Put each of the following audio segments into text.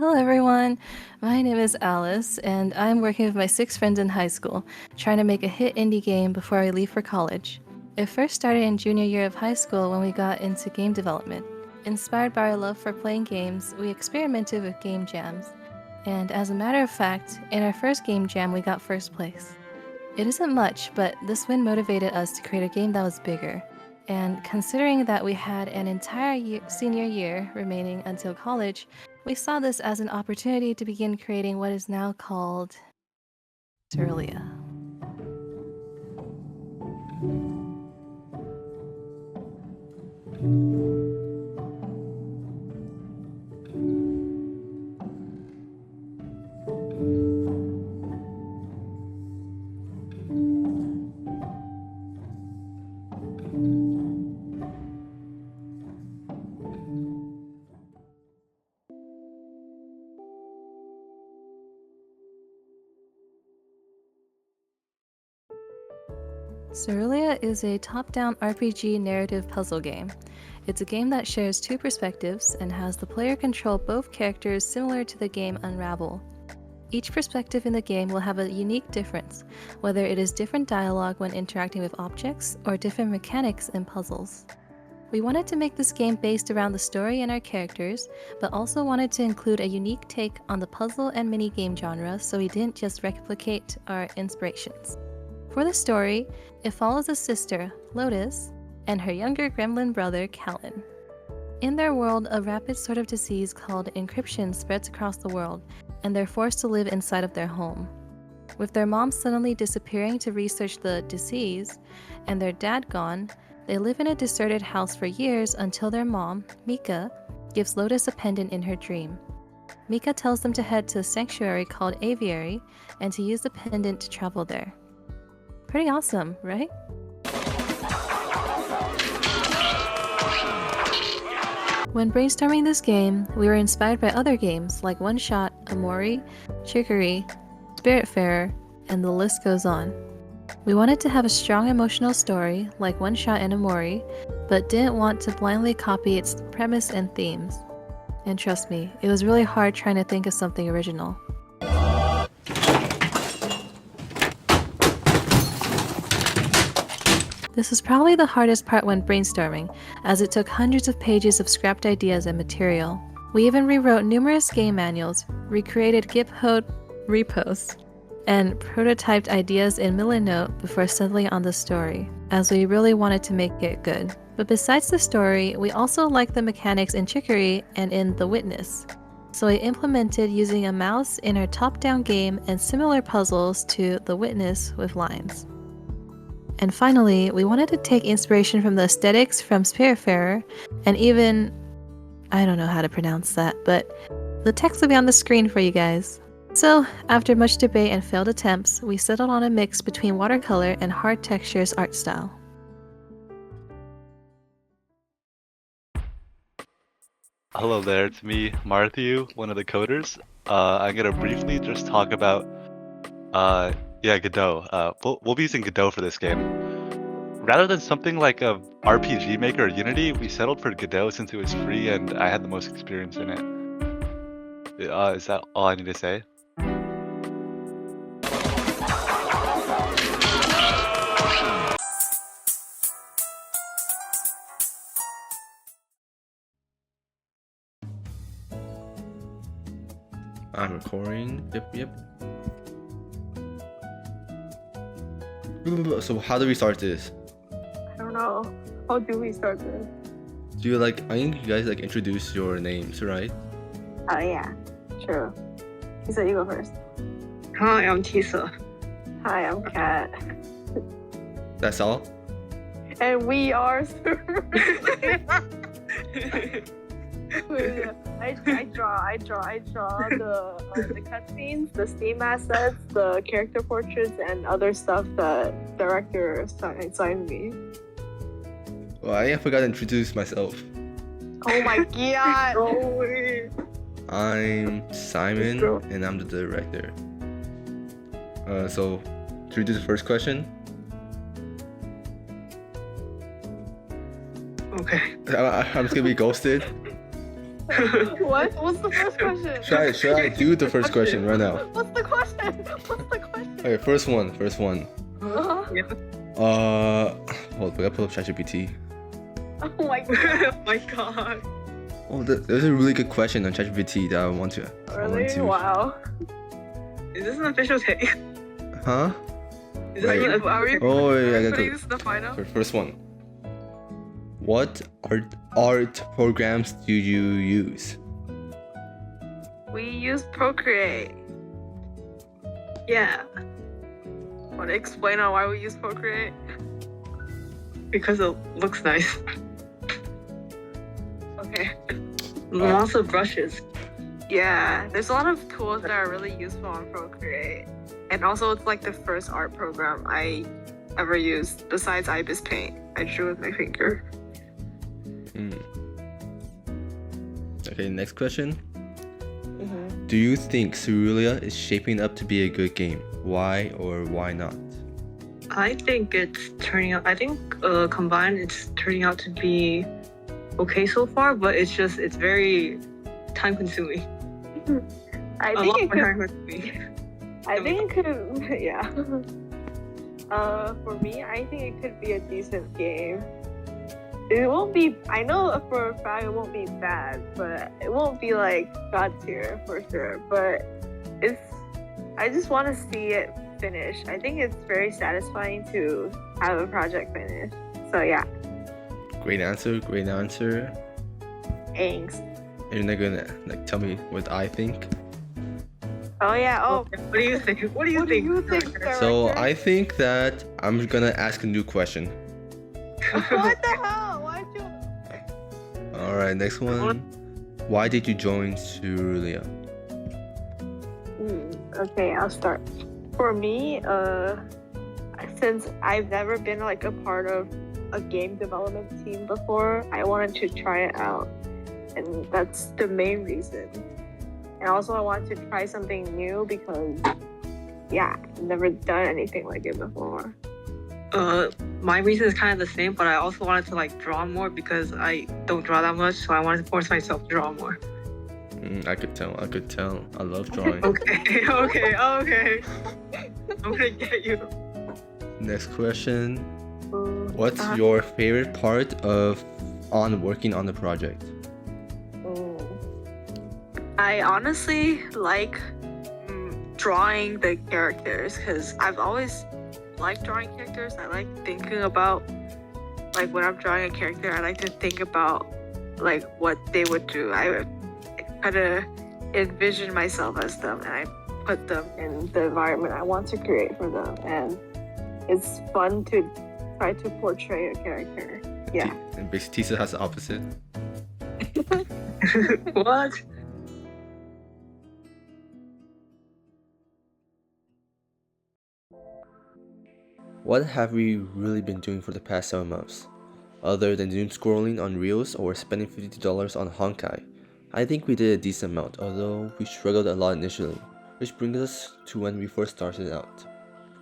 Hello, everyone. My name is Alice, and I'm working with my 6 friends in high school, trying to make a hit indie game before I leave for college. It first started in junior year of high school when we got into game development. Inspired by our love for playing games, we experimented with game jams. And as a matter of fact, in our first game jam, we got first place. It isn't much, but this win motivated us to create a game that was bigger. And considering that we had an entire senior year remaining until college, we saw this as an opportunity to begin creating what is now called Serulea. Serulea is a top-down RPG narrative puzzle game. It's a game that shares 2 perspectives and has the player control both characters similar to the game Unravel. Each perspective in the game will have a unique difference, whether it is different dialogue when interacting with objects or different mechanics in puzzles. We wanted to make this game based around the story and our characters, but also wanted to include a unique take on the puzzle and minigame genre so we didn't just replicate our inspirations. For the story, it follows a sister, Lotus, and her younger gremlin brother, Calin. In their world, a rapid sort of disease called encryption spreads across the world, and they're forced to live inside of their home. With their mom suddenly disappearing to research the disease, and their dad gone, they live in a deserted house for years until their mom, Mika, gives Lotus a pendant in her dream. Mika tells them to head to a sanctuary called Aviary and to use the pendant to travel there. Pretty awesome, right? When brainstorming this game, we were inspired by other games like One Shot, Aviary, Chicory, Spiritfarer, and the list goes on. We wanted to have a strong emotional story like One Shot and Aviary, but didn't want to blindly copy its premise and themes. And trust me, it was really hard trying to think of something original. This was probably the hardest part when brainstorming, as it took hundreds of pages of scrapped ideas and material. We even rewrote numerous game manuals, recreated GitHub repos, and prototyped ideas in Milanote before settling on the story, as we really wanted to make it good. But besides the story, we also liked the mechanics in Chicory and in The Witness. So I implemented using a mouse in our top-down game and similar puzzles to The Witness with lines. And finally, we wanted to take inspiration from the aesthetics from Spiritfarer, and even, I don't know how to pronounce that, but the text will be on the screen for you guys. So, after much debate and failed attempts, we settled on a mix between watercolor and hard textures art style. Hello there, it's me, Matthew, one of the coders. I'm gonna briefly just talk about, Godot. We'll be using Godot for this game. Rather than something like a RPG Maker or Unity, we settled for Godot since it was free and I had the most experience in it. Is that all I need to say? I'm recording. Yep. So how do we start this? I don't know. How do we start this? Do you I think you guys introduce your names, right? Oh yeah, sure. Tisa, you go first. Hi, I'm Tisa. Hi, I'm Kat. That's all? And we are I draw the cutscenes, the Steam assets, the character portraits, and other stuff that director assigned me. Well, I forgot to introduce myself. Oh my god! I'm Simon, and I'm the director. So, should we do the first question? Okay. I'm just gonna be ghosted. What? What's the first question? Should I do the first question right now? What's the question? What's the question? Okay, first one. Uh-huh. Hold, we gotta pull up ChatGPT. Oh my god. Oh my god. Oh, there's a really good question on ChatGPT that I want to. Really? Wow. Is this an official take? Huh? Is this Right. an Are we Oh yeah, I got putting the this in the final? first one. What art programs do you use? We use Procreate. Yeah, Want to explain on why we use Procreate? because it looks nice. Okay. Lots of brushes. Yeah, there's a lot of tools that are really useful on Procreate. And also it's like the first art program I ever used besides Ibis Paint. I drew with my finger. Okay, next question. Mm-hmm. Do you think Serulea is shaping up to be a good game? Why or why not? I think it's turning out. I think combined, it's turning out to be okay so far. But it's very time consuming. I A think lot it more could time consuming. I think it could, yeah. For me, I think it could be a decent game. It won't be, I know for a fact it won't be bad, but it won't be like God tier for sure. But I just want to see it finish. I think it's very satisfying to have a project finish. So yeah, Great answer. thanks. You're not gonna like tell me what I think. Oh yeah, oh. What do you think? What do you What do think? you think, So director? I think that I'm gonna ask a new question. What the hell? Why'd you... All right, next one. Why did you join Serulea? Okay, I'll start. For me, since I've never been like a part of a game development team before, I wanted to try it out, and that's the main reason. And also, I wanted to try something new because, yeah, I've never done anything like it before. My reason is kind of the same, but I also wanted to like draw more because I don't draw that much, so I wanted to force myself to draw more. I could tell. I love drawing. Okay. I'm gonna get you. Next question. What's Uh-huh. your favorite part of working on the project? I honestly like drawing the characters because I've always liked drawing characters. I like thinking about, like, when I'm drawing a character, I like to think about like what they would do. I kind of envision myself as them, and I put them in the environment I want to create for them, and it's fun to try to portray a character. Yeah. And basically, Tisa has the opposite. What? What have we really been doing for the past 7 months? Other than doom scrolling on Reels or spending $50 on Honkai, I think we did a decent amount, although we struggled a lot initially, which brings us to when we first started out.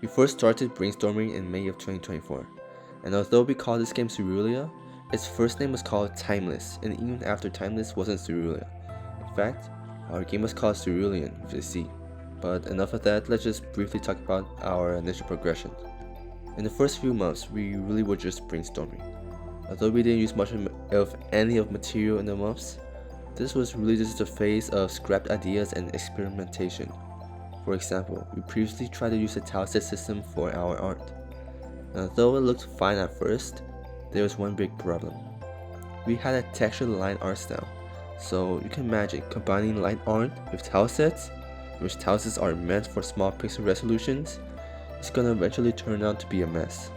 We first started brainstorming in May of 2024, and although we called this game Serulea, its first name was called Timeless, and even after Timeless wasn't Serulea. In fact, our game was called Cerulean with a C. But enough of that, let's just briefly talk about our initial progression. In the first few months, we really were just brainstorming. Although we didn't use much of any of material in the months, this was really just a phase of scrapped ideas and experimentation. For example, we previously tried to use a tileset system for our art. And although it looked fine at first, there was one big problem. We had a textured line art style, so you can imagine combining line art with tilesets, which tilesets are meant for small pixel resolutions. It's gonna eventually turn out to be a mess.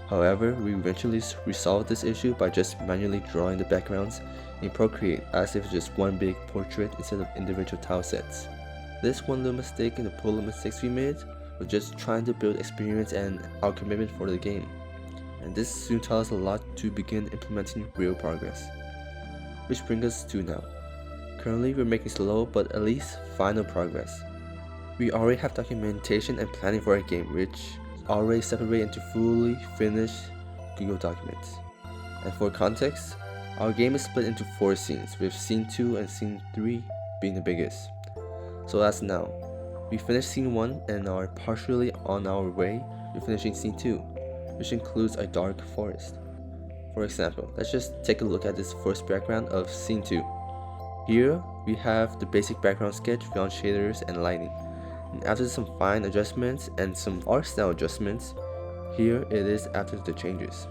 However, we eventually resolved this issue by just manually drawing the backgrounds in Procreate as if just one big portrait instead of individual tilesets. This one little mistake in the pool of mistakes we made was just trying to build experience and our commitment for the game. And this soon taught us a lot to begin implementing real progress. Which brings us to now. Currently we're making slow but at least final progress. We already have documentation and planning for our game, which is already separated into fully finished Google documents. And for context, Our game is split into 4 scenes, with Scene 2 and Scene 3 being the biggest. So that's now. We finished Scene 1 and are partially on our way to finishing Scene 2, which includes a dark forest. For example, let's just take a look at this first background of Scene 2. Here, we have the basic background sketch beyond shaders and lighting. And after some fine adjustments and some art style adjustments, here it is after the changes.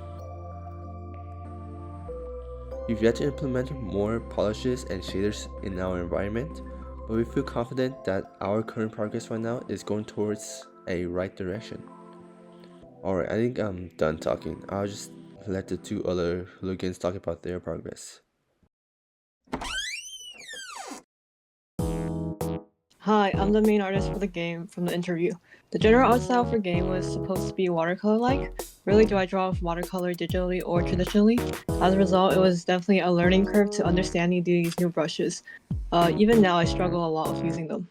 We've yet to implement more polishes and shaders in our environment, but we feel confident that our current progress right now is going towards a right direction. Alright, I think I'm done talking. I'll just let the 2 other hooligans talk about their progress. Hi, I'm the main artist for the game from the interview. The general art style for game was supposed to be watercolor-like. Really, do I draw with watercolor digitally or traditionally? As a result, it was definitely a learning curve to understanding these new brushes. Even now, I struggle a lot with using them.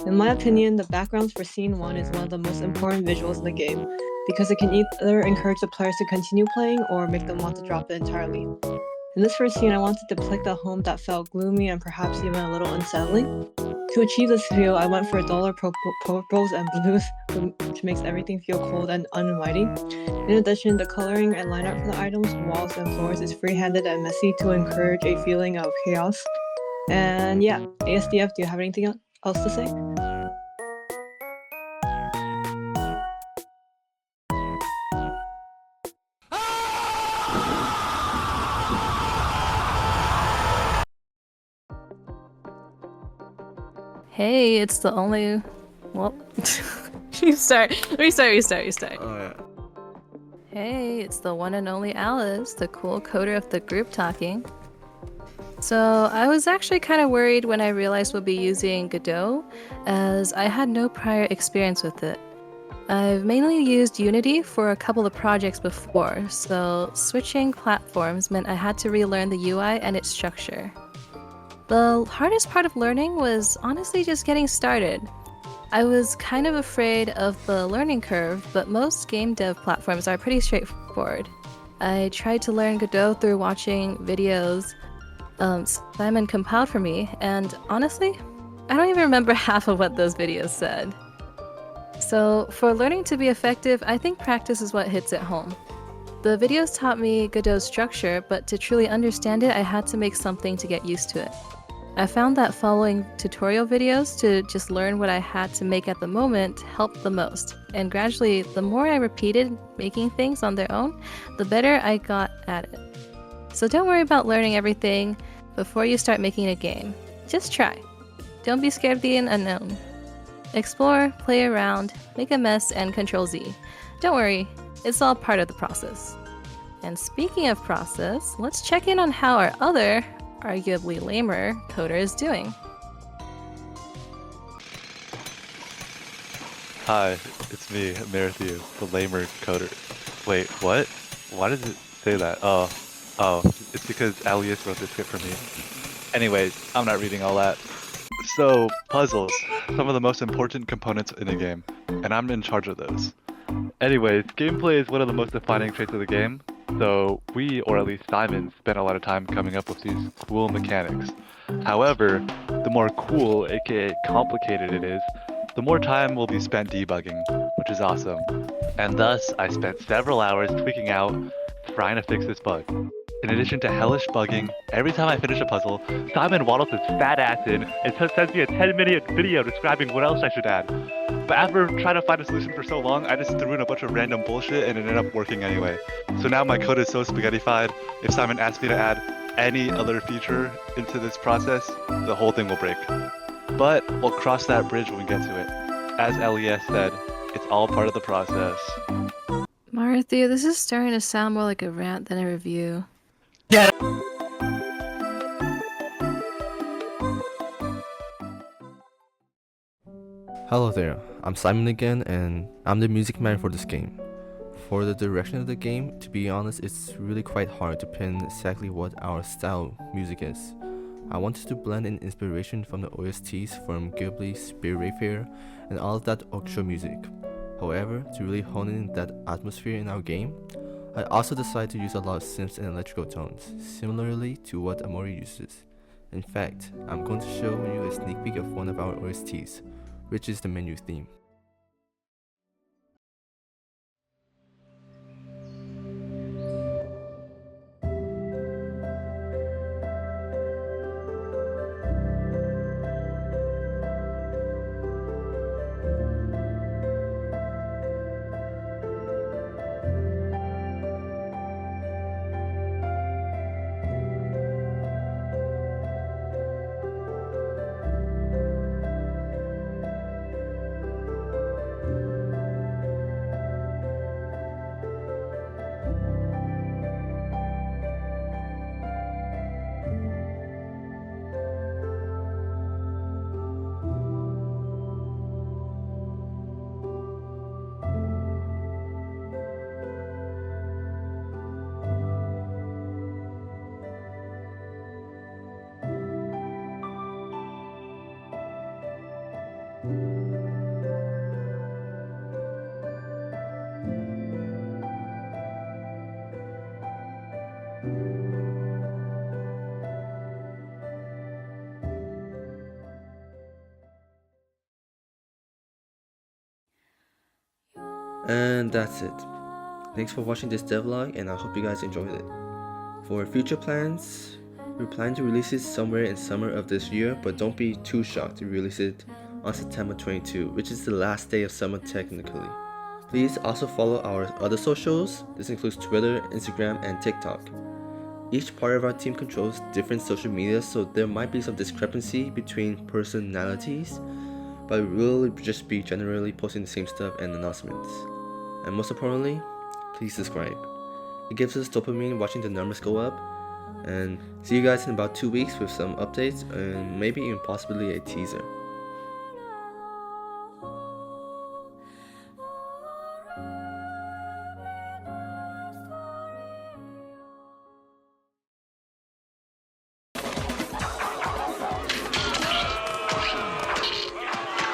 In my opinion, the backgrounds for Scene 1 is one of the most important visuals in the game, because it can either encourage the players to continue playing or make them want to drop it entirely. In this first scene, I wanted to depict a home that felt gloomy and perhaps even a little unsettling. To achieve this feel, I went for duller purples and blues, which makes everything feel cold and uninviting. In addition, the coloring and line art for the items, walls, and floors is free-handed and messy to encourage a feeling of chaos. And yeah, ASDF, do you have anything else to say? Hey, it's the only... Well... Restart. Oh yeah. Hey, it's the one and only Alice, the cool coder of the group talking. So, I was actually kind of worried when I realized we'll be using Godot, as I had no prior experience with it. I've mainly used Unity for a couple of projects before, so switching platforms meant I had to relearn the UI and its structure. The hardest part of learning was honestly just getting started. I was kind of afraid of the learning curve, but most game dev platforms are pretty straightforward. I tried to learn Godot through watching videos Simon compiled for me, and honestly, I don't even remember half of what those videos said. So for learning to be effective, I think practice is what hits it home. The videos taught me Godot's structure, but to truly understand it, I had to make something to get used to it. I found that following tutorial videos to just learn what I had to make at the moment helped the most, and gradually, the more I repeated making things on their own, the better I got at it. So don't worry about learning everything before you start making a game. Just try. Don't be scared of the unknown. Explore, play around, make a mess, and Control Z. Don't worry, it's all part of the process. And speaking of process, let's check in on how our other, arguably lamer, coder is doing. Hi, it's me, Matthew, the lamer coder. Wait, what? Why does it say that? Oh, it's because Alias wrote this script for me. Anyways, I'm not reading all that. So, puzzles, some of the most important components in a game, and I'm in charge of those. Anyways, gameplay is one of the most defining traits of the game, so we, or at least Simon, spent a lot of time coming up with these cool mechanics. However, the more cool, aka complicated it is, the more time will be spent debugging, which is awesome. And thus, I spent several hours tweaking out, trying to fix this bug. In addition to hellish bugging, every time I finish a puzzle, Simon waddles his fat ass in and sends me a 10-minute video describing what else I should add. But after trying to find a solution for so long, I just threw in a bunch of random bullshit and it ended up working anyway. So now my code is so spaghettified, if Simon asks me to add any other feature into this process, the whole thing will break. But we'll cross that bridge when we get to it. As LES said, it's all part of the process. Martha, this is starting to sound more like a rant than a review. Hello there, I'm Simon again, and I'm the music man for this game. For the direction of the game, to be honest, it's really quite hard to pin exactly what our style music is. I wanted to blend in inspiration from the OSTs from Ghibli's Spirit Wayfarer and all of that orchestral music. However, to really hone in that atmosphere in our game, I also decided to use a lot of synths and electrical tones, similarly to what Aviary uses. In fact, I'm going to show you a sneak peek of one of our OSTs, which is the menu theme. And that's it. Thanks for watching this devlog, and I hope you guys enjoyed it. For future plans, we plan to release it somewhere in summer of this year, but don't be too shocked to release it on September 22, which is the last day of summer technically. Please also follow our other socials. This includes Twitter, Instagram, and TikTok. Each part of our team controls different social media, so there might be some discrepancy between personalities, but we'll just be generally posting the same stuff and announcements. And most importantly, please subscribe. It gives us dopamine watching the numbers go up. And see you guys in about 2 weeks with some updates and maybe even possibly a teaser.